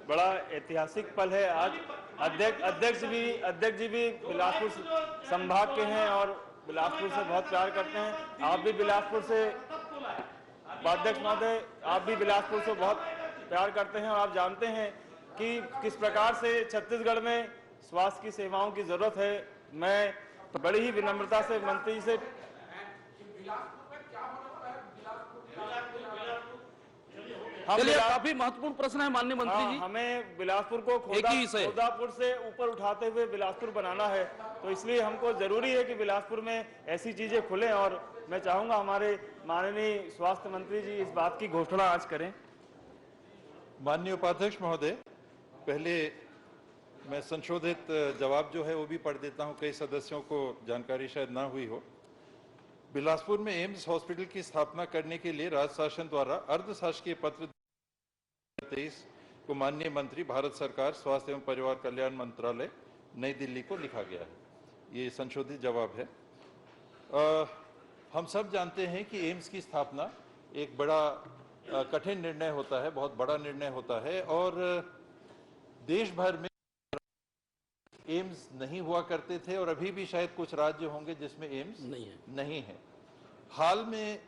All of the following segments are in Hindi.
बड़ा ऐतिहासिक पल है। आज अध्यक्ष जी भी बिलासपुर संभाग के हैं और बिलासपुर से बहुत प्यार करते हैं। आप भी बिलासपुर से, उपाध्यक्ष महोदय, आप भी बिलासपुर से बहुत प्यार करते हैं और आप जानते हैं कि किस प्रकार से छत्तीसगढ़ में स्वास्थ्य की सेवाओं की जरूरत है। मैं बड़ी ही विनम्रता से मंत्री से चलिए, काफी महत्वपूर्ण प्रश्न है माननीय मंत्री जी। हमें बिलासपुर को खोदापुर से ऊपर उठाते हुए बिलासपुर बनाना है, तो इसलिए हमको जरूरी है कि बिलासपुर में ऐसी चीजें खुलें और मैं चाहूंगा हमारे माननीय स्वास्थ्य मंत्री जी इस बात की घोषणा आज करें। माननीय उपाध्यक्ष महोदय, पहले मैं संशोधित जवाब जो है वो भी पढ़ देता हूं, कई सदस्यों को जानकारी शायद ना हुई हो। बिलासपुर में एम्स हॉस्पिटल की स्थापना करने के लिए राज्य शासन द्वारा अर्धशासकीय पत्र 23 को माननीय मंत्री, भारत सरकार, स्वास्थ्य एवं परिवार कल्याण मंत्रालय, नई दिल्ली को लिखा गया है। ये संशोधित जवाब है। हम सब जानते हैं कि एम्स की स्थापना एक बड़ा कठिन निर्णय होता है, बहुत बड़ा निर्णय होता है और देश भर में एम्स नहीं हुआ करते थे और अभी भी शायद कुछ राज्य होंगे जिसमें एम्स नहीं है। हाल में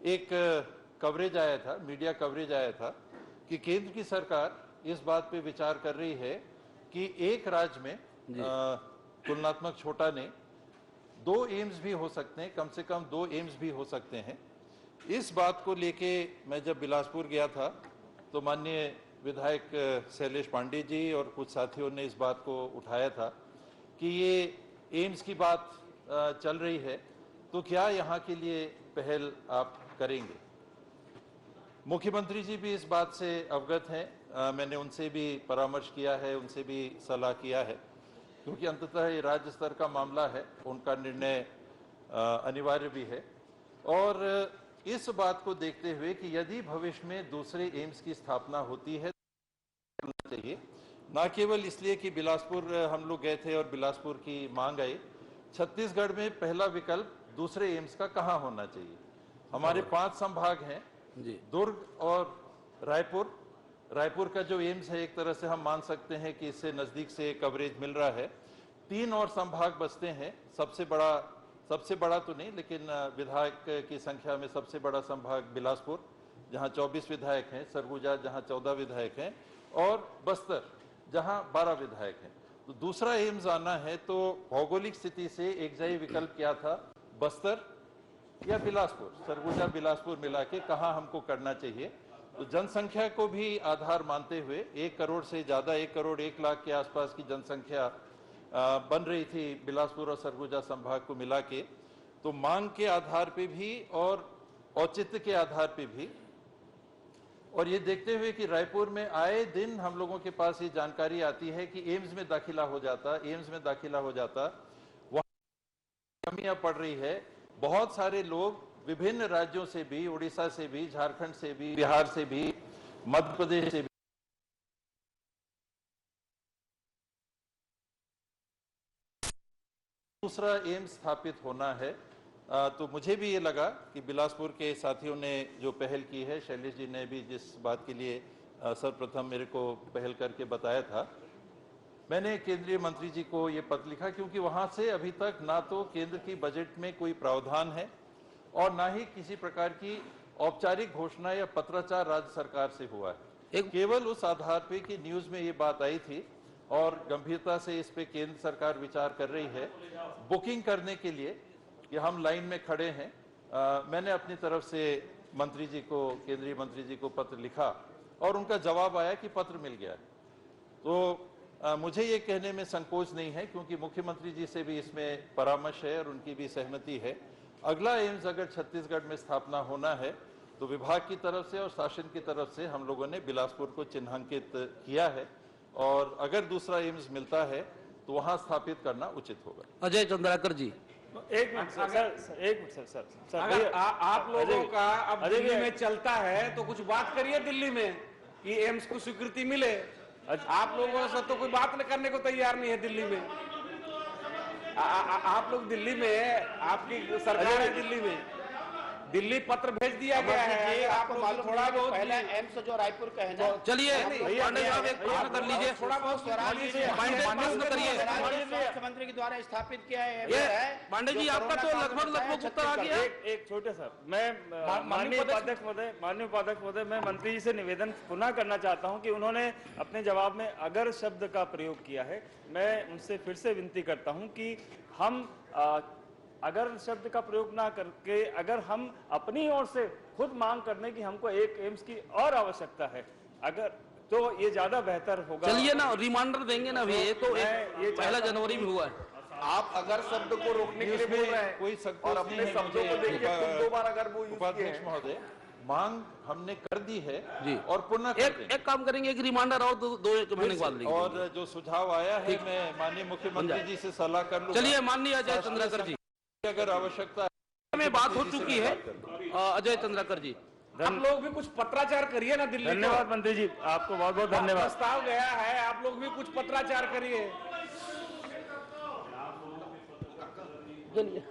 एक कवरेज आया था, मीडिया कवरेज आया था कि केंद्र की सरकार इस बात पे विचार कर रही है कि एक राज्य में तुलनात्मक छोटा ने 2 एम्स भी हो सकते हैं, कम से कम 2 एम्स भी हो सकते हैं। इस बात को लेके मैं जब बिलासपुर गया था तो माननीय विधायक शैलेश पांडे जी और कुछ साथियों ने इस बात को उठाया था कि ये एम्स की बात चल रही है, तो क्या यहाँ के लिए पहल आप करेंगे? मुख्यमंत्री जी भी इस बात से अवगत हैं। मैंने उनसे भी परामर्श किया है, उनसे भी सलाह किया है, क्योंकि अंततः ये राज्य स्तर का मामला है, उनका निर्णय अनिवार्य भी है। और इस बात को देखते हुए कि यदि भविष्य में दूसरे एम्स की स्थापना होती है तो चाहिए, न केवल इसलिए कि बिलासपुर हम लोग गए थे और बिलासपुर की मांग आई, छत्तीसगढ़ में पहला विकल्प दूसरे एम्स का कहाँ होना चाहिए। हमारे 5 संभाग हैं, दुर्ग और रायपुर। रायपुर का जो एम्स है एक तरह से हम मान सकते हैं कि इससे नजदीक से कवरेज मिल रहा है। 3 और संभाग बचते हैं। सबसे बड़ा तो नहीं, लेकिन विधायक की संख्या में सबसे बड़ा संभाग बिलासपुर, जहां 24 विधायक हैं, सरगुजा जहां 14 विधायक हैं और बस्तर जहां 12 विधायक हैं। तो दूसरा एम्स आना है तो भौगोलिक स्थिति से एकजाई विकल्प क्या था, बस्तर या बिलासपुर, सरगुजा बिलासपुर मिला के कहाँ हमको करना चाहिए। तो जनसंख्या को भी आधार मानते हुए 1 करोड़ से ज्यादा, 1 करोड़ 1 लाख के आसपास की जनसंख्या बन रही थी बिलासपुर और सरगुजा संभाग को मिला के, तो मांग के आधार पे भी और औचित्य के आधार पे भी, और ये देखते हुए कि रायपुर में आए दिन हम लोगों के पास ये जानकारी आती है कि एम्स में दाखिला हो जाता, वहां कमियां पड़ रही है। बहुत सारे लोग विभिन्न राज्यों से भी, उड़ीसा से भी, झारखंड से भी, बिहार से भी, मध्य प्रदेश से भी दूसरा एम्स स्थापित होना है। तो मुझे भी ये लगा कि बिलासपुर के साथियों ने जो पहल की है, शैलेश जी ने भी जिस बात के लिए सर्वप्रथम मेरे को पहल करके बताया था, मैंने केंद्रीय मंत्री जी को ये पत्र लिखा, क्योंकि वहां से अभी तक ना तो केंद्र की बजट में कोई प्रावधान है और ना ही किसी प्रकार की औपचारिक घोषणा या पत्राचार राज्य सरकार से हुआ है। केवल उस आधार पे कि न्यूज में ये बात आई थी और गंभीरता से इस पे केंद्र सरकार विचार कर रही है बुकिंग करने के लिए कि हम लाइन में खड़े हैं। मैंने अपनी तरफ से मंत्री जी को, केंद्रीय मंत्री जी को पत्र लिखा और उनका जवाब आया कि पत्र मिल गया। तो मुझे ये कहने में संकोच नहीं है, क्योंकि मुख्यमंत्री जी से भी इसमें परामर्श है और उनकी भी सहमति है। अगला एम्स अगर छत्तीसगढ़ में स्थापना होना है तो विभाग की तरफ से और शासन की तरफ से हम लोगों ने बिलासपुर को चिन्हांकित किया है और अगर दूसरा एम्स मिलता है तो वहां स्थापित करना उचित होगा। अजय चंद्राकर जी, एक मिनट सर, अगर आप लोगों का अब दिल्ली में चलता है तो कुछ बात करिए दिल्ली में कि एम्स को स्वीकृति मिले। आप लोगों से तो कोई बात करने को तैयार नहीं है दिल्ली में। आप लोग दिल्ली में, आपकी सरकार है दिल्ली में। दिल्ली पत्र भेज दिया गया है। आपको मालूम थोड़ा बहुत पहला एम्स जो रायपुर का है ना, चलिए पांडे साहब एक प्रश्न कर लीजिए, थोड़ा बहुत प्रश्न करिए। स्वास्थ्य मंत्री के द्वारा स्थापित किया है। ये पांडे जी आपका तो लगभग उत्तर आ गया। एक छोटे सर, मैं माननीय उपाध्यक्ष महोदय, मैं मंत्री जी से निवेदन पुनः करना चाहता हूं कि उन्होंने अपने जवाब में अगर शब्द का प्रयोग किया है, मैं उनसे फिर से विनती करता हूं कि हम अगर शब्द का प्रयोग ना करके अगर हम अपनी ओर से खुद मांग करने की हमको एक एम्स की और आवश्यकता है, अगर तो ये ज्यादा बेहतर होगा। चलिए ना रिमाइंडर देंगे ना, अभी ये तो ये 1 जनवरी में हुआ है। आप अगर शब्द को रोकने के लिए बोल रहे हैं कोई और अपने शब्दों को देखिए तुम 2 बार अगर वो यूज किए उपाध्यक्ष हैं। महोदय, मांग हमने कर दी है जी, और पुनः कर देंगे। एक काम करेंगे, एक रिमाइंडर और 2 महीने के बाद लिखेंगे। और जो सुझाव आया है मैं माननीय मुख्यमंत्री जी से सलाह कर लूंगा। चलिए माननीय अजय चंद्राकर जी, अगर आवश्यकता में बात हो चुकी है। अजय चंद्राकर जी, आप लोग भी कुछ पत्राचार करिए ना दिल्ली को। धन्यवाद मंत्री जी, आपको बहुत बहुत धन्यवाद। प्रस्ताव गया है, आप लोग भी कुछ पत्राचार करिए। चलिए